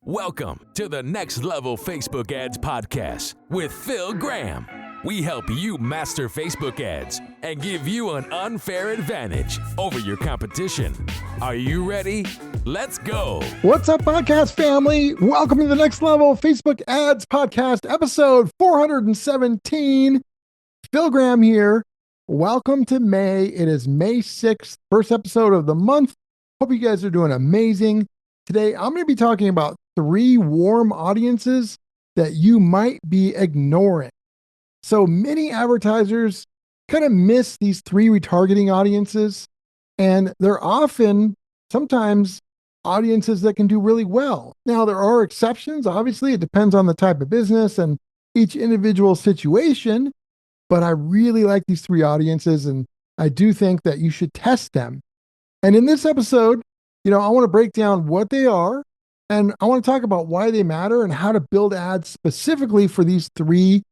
Welcome to the Next Level Facebook Ads Podcast with Phil Graham. We help you master Facebook ads and give you an unfair advantage over your competition. Are you ready? Let's go. What's up, podcast family? Welcome to the Next Level Facebook Ads Podcast, episode 417. Phil Graham here. Welcome to May. It is May 6th, first episode of the month. Hope you guys are doing amazing. Today, I'm going to be talking about 3 warm audiences that you might be ignoring. So many advertisers kind of miss these 3 retargeting audiences, and they're often, sometimes, audiences that can do really well. Now, there are exceptions. Obviously, it depends on the type of business and each individual situation, but I really like these 3 audiences, and I do think that you should test them. And in this episode, I want to break down what they are, and I want to talk about why they matter and how to build ads specifically for these 3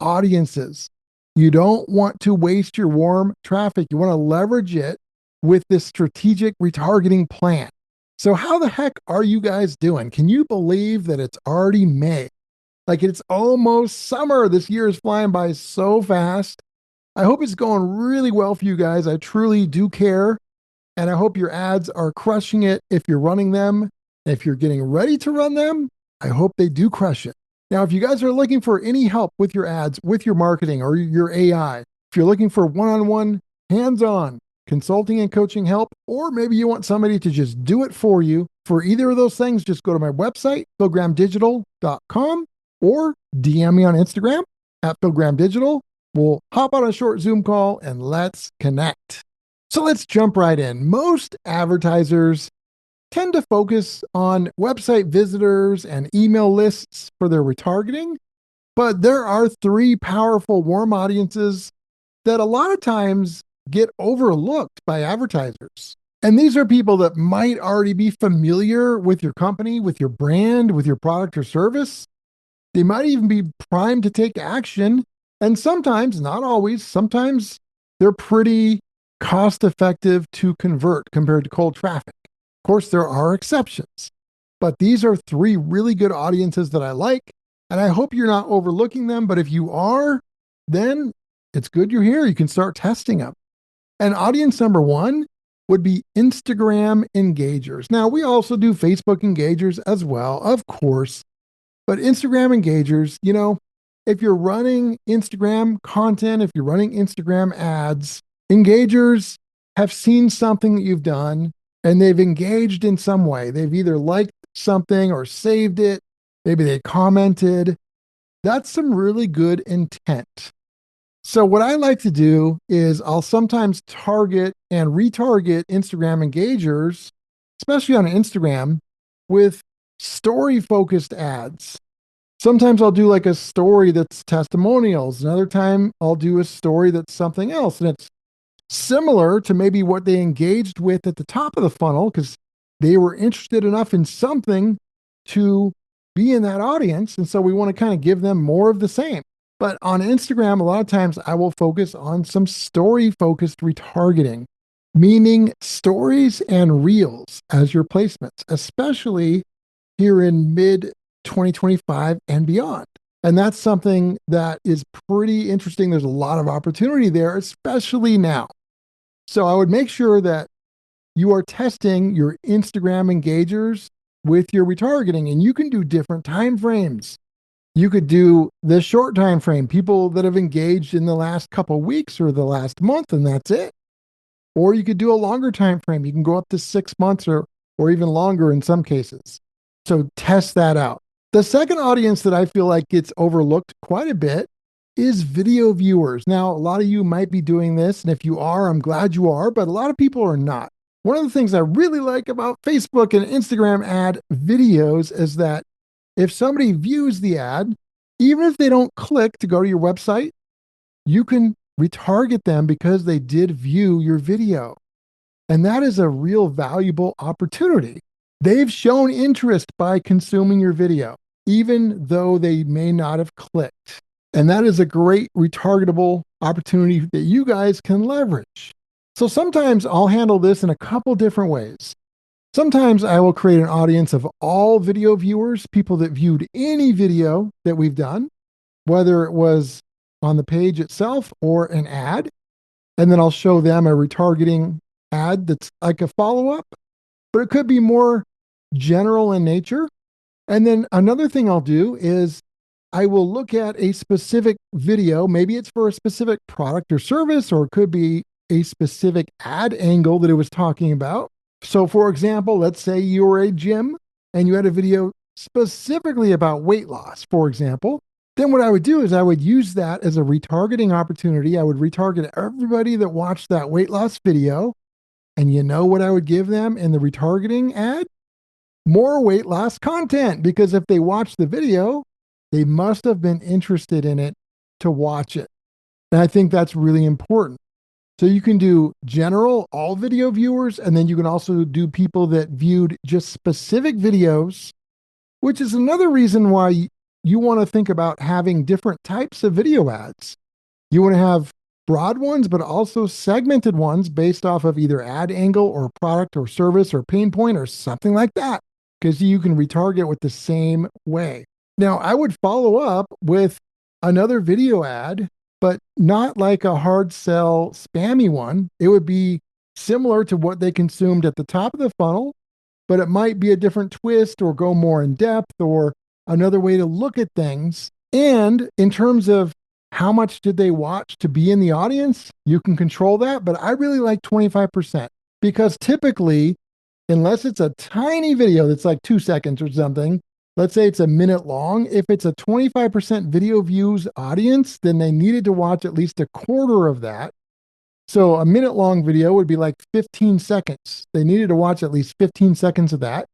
audiences. You don't want to waste your warm traffic. You want to leverage it with this strategic retargeting plan. So how the heck are you guys doing? Can you believe that it's already May? Like, it's almost summer. This year is flying by so fast. I hope it's going really well for you guys. I truly do care. And I hope your ads are crushing it if you're running them. If you're getting ready to run them, I hope they do crush it. Now, if you guys are looking for any help with your ads, with your marketing or your AI, if you're looking for one-on-one, hands-on consulting and coaching help, or maybe you want somebody to just do it for you, for either of those things, just go to my website, philgrahamdigital.com, or DM me on Instagram at philgrahamdigital. We'll hop on a short Zoom call and let's connect. So let's jump right in. Most advertisers tend to focus on website visitors and email lists for their retargeting, but there are 3 powerful warm audiences that a lot of times get overlooked by advertisers. And these are people that might already be familiar with your company, with your brand, with your product or service. They might even be primed to take action. And sometimes, not always, sometimes they're pretty cost-effective to convert compared to cold traffic. Of course, there are exceptions, but these are 3 really good audiences that I like, and I hope you're not overlooking them, but if you are, then it's good you're here. You can start testing them. And audience number 1 would be Instagram engagers. Now, we also do Facebook engagers as well, of course, but Instagram engagers, if you're running Instagram content, if you're running Instagram ads, engagers have seen something that you've done and they've engaged in some way. They've either liked something or saved it. Maybe they commented. That's some really good intent. So what I like to do is I'll sometimes target and retarget Instagram engagers, especially on Instagram, with story-focused ads. Sometimes I'll do like a story that's testimonials. Another time I'll do a story that's something else. And it's similar to maybe what they engaged with at the top of the funnel because they were interested enough in something to be in that audience. And so we want to kind of give them more of the same. But on Instagram, a lot of times I will focus on some story-focused retargeting, meaning stories and reels as your placements, especially here in mid-2025 and beyond. And that's something that is pretty interesting. There's a lot of opportunity there, especially now. So I would make sure that you are testing your Instagram engagers with your retargeting, and you can do different time frames. You could do the short time frame, people that have engaged in the last couple of weeks or the last month, and that's it. Or you could do a longer time frame. You can go up to 6 months or even longer in some cases. So test that out. The second audience that I feel like gets overlooked quite a bit is video viewers. Now, a lot of you might be doing this, and if you are, I'm glad you are, but a lot of people are not. One of the things I really like about Facebook and Instagram ad videos is that if somebody views the ad, even if they don't click to go to your website, you can retarget them because they did view your video. And that is a real valuable opportunity. They've shown interest by consuming your video, even though they may not have clicked. And that is a great retargetable opportunity that you guys can leverage. So sometimes I'll handle this in a couple different ways. Sometimes I will create an audience of all video viewers, people that viewed any video that we've done, whether it was on the page itself or an ad. And then I'll show them a retargeting ad that's like a follow up, but it could be more general in nature. And then another thing I'll do is I will look at a specific video. Maybe it's for a specific product or service, or it could be a specific ad angle that it was talking about. So, for example, let's say you were a gym and you had a video specifically about weight loss, for example. Then what I would do is I would use that as a retargeting opportunity. I would retarget everybody that watched that weight loss video. And you know what I would give them in the retargeting ad? More weight loss content, because if they watch the video, they must have been interested in it to watch it. And I think that's really important. So you can do general, all video viewers, and then you can also do people that viewed just specific videos, which is another reason why you want to think about having different types of video ads. You want to have broad ones, but also segmented ones based off of either ad angle or product or service or pain point or something like that, because you can retarget with the same way. Now, I would follow up with another video ad, but not like a hard sell spammy one. It would be similar to what they consumed at the top of the funnel, but it might be a different twist or go more in depth or another way to look at things. And in terms of how much did they watch to be in the audience, you can control that. But I really like 25% because typically, unless it's a tiny video that's like 2 seconds or something, let's say it's a minute long, if it's a 25% video views audience, then they needed to watch at least a quarter of that. So a minute long video would be like 15 seconds. They needed to watch at least 15 seconds of that.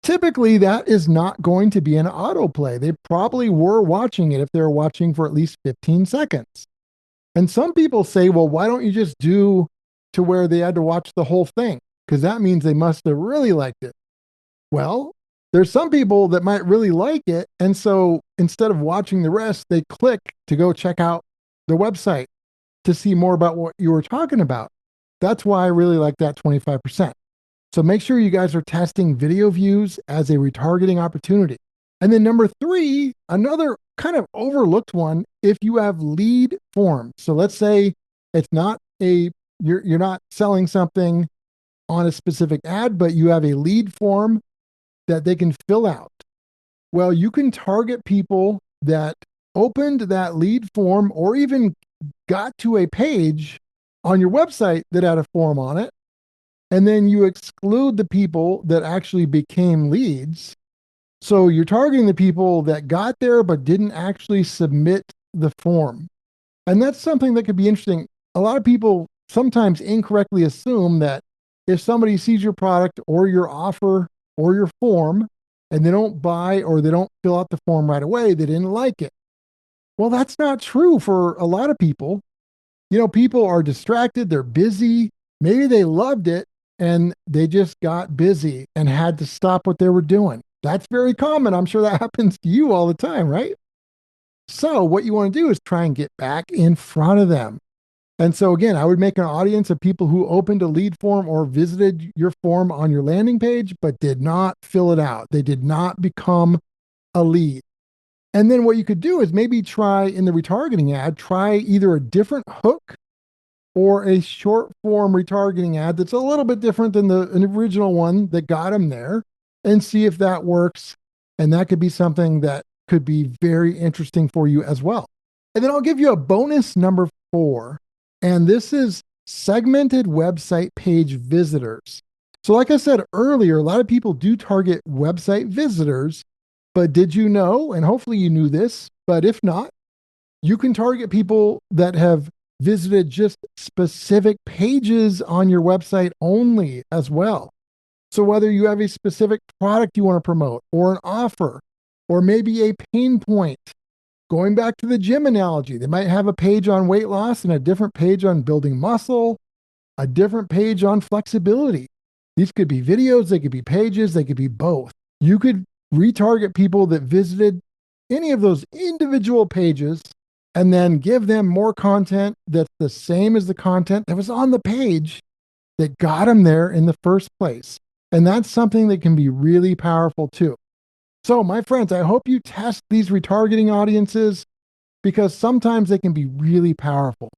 Typically, that is not going to be an autoplay. They probably were watching it if they're watching for at least 15 seconds. And some people say, well, why don't you just do to where they had to watch the whole thing? Because that means they must have really liked it. Well, there's some people that might really like it. And so instead of watching the rest, they click to go check out the website to see more about what you were talking about. That's why I really like that 25%. So make sure you guys are testing video views as a retargeting opportunity. And then number 3, another kind of overlooked one, if you have lead forms. So let's say it's not you're not selling something on a specific ad, but you have a lead form that they can fill out. Well, you can target people that opened that lead form or even got to a page on your website that had a form on it. And then you exclude the people that actually became leads. So you're targeting the people that got there but didn't actually submit the form. And that's something that could be interesting. A lot of people sometimes incorrectly assume that if somebody sees your product or your offer or your form and they don't buy or they don't fill out the form right away, they didn't like it. Well, that's not true for a lot of people. You know, people are distracted, they're busy, maybe they loved it and they just got busy and had to stop what they were doing. That's very common. I'm sure that happens to you all the time, right? So what you want to do is try and get back in front of them. And so again, I would make an audience of people who opened a lead form or visited your form on your landing page, but did not fill it out. They did not become a lead. And then what you could do is maybe try in the retargeting ad, try either a different hook or a short form retargeting ad that's a little bit different than the original one that got them there, and see if that works. And that could be something that could be very interesting for you as well. And then I'll give you a bonus number 4. And this is segmented website page visitors. So like I said earlier, a lot of people do target website visitors, but did you know, and hopefully you knew this, but if not, you can target people that have visited just specific pages on your website only as well. So whether you have a specific product you want to promote or an offer, or maybe a pain point, going back to the gym analogy, they might have a page on weight loss and a different page on building muscle, a different page on flexibility. These could be videos, they could be pages, they could be both. You could retarget people that visited any of those individual pages and then give them more content that's the same as the content that was on the page that got them there in the first place. And that's something that can be really powerful too. So, my friends, I hope you test these retargeting audiences because sometimes they can be really powerful.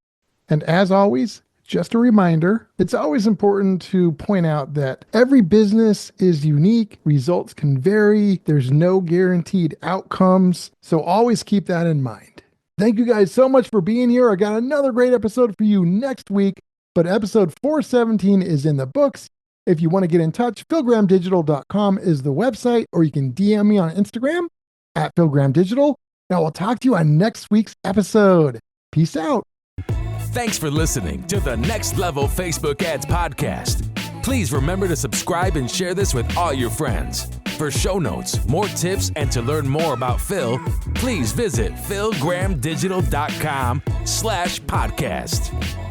And as always, just a reminder, it's always important to point out that every business is unique, results can vary, there's no guaranteed outcomes, so always keep that in mind. Thank you guys so much for being here. I got another great episode for you next week, but episode 417 is in the books. If you want to get in touch, philgrahamdigital.com is the website, or you can DM me on Instagram at philgrahamdigital, and we'll talk to you on next week's episode. Peace out. Thanks for listening to the Next Level Facebook Ads Podcast. Please remember to subscribe and share this with all your friends. For show notes, more tips, and to learn more about Phil, please visit philgrahamdigital.com/podcast.